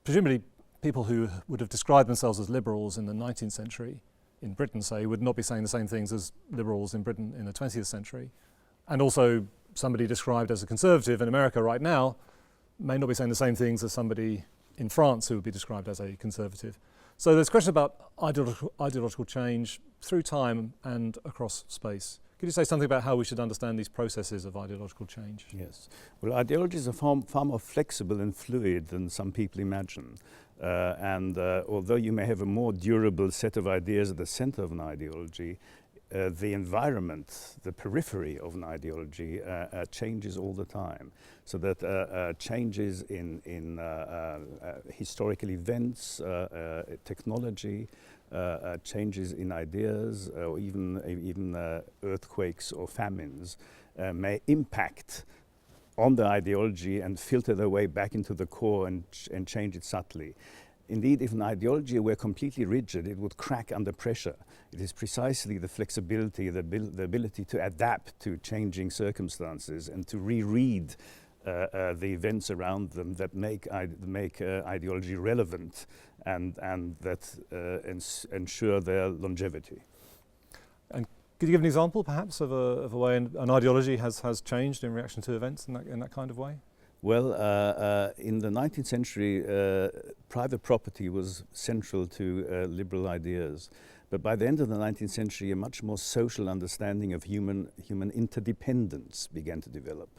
presumably people who would have described themselves as liberals in the 19th century, in Britain say, would not be saying the same things as liberals in Britain in the 20th century. And also somebody described as a conservative in America right now may not be saying the same things as somebody in France who would be described as a conservative. So there's a question about ideological change through time and across space. Could you say something about how we should understand these processes of ideological change? Yes. Well, ideologies are far more flexible and fluid than some people imagine. Although you may have a more durable set of ideas at the center of an ideology, the environment, the periphery of an ideology changes all the time. So that changes in historical events, technology, changes in ideas, or even earthquakes or famines may impact on the ideology and filter their way back into the core and change it subtly. Indeed, if an ideology were completely rigid, it would crack under pressure. It is precisely the flexibility, the ability to adapt to changing circumstances and to reread the events around them that make ideology relevant and that ensure their longevity. And could you give an example, perhaps, of a way an ideology has changed in reaction to events in that kind of way? Well, in the 19th century, private property was central to liberal ideas. But by the end of the 19th century, a much more social understanding of human interdependence began to develop.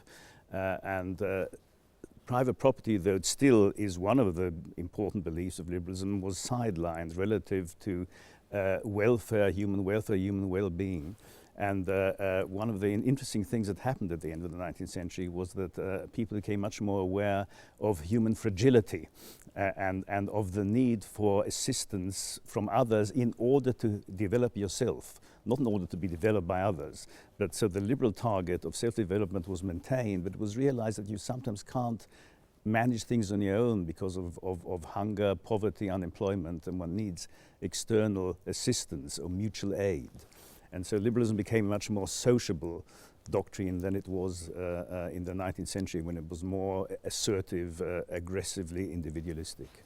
Private property, though it still is one of the important beliefs of liberalism, was sidelined relative to welfare, human well-being. And one of the interesting things that happened at the end of the 19th century was that people became much more aware of human fragility and of the need for assistance from others in order to develop yourself, not in order to be developed by others. But so the liberal target of self-development was maintained, but it was realized that you sometimes can't manage things on your own because of hunger, poverty, unemployment, and one needs external assistance or mutual aid. And so liberalism became a much more sociable doctrine than it was in the 19th century, when it was more assertive, aggressively individualistic.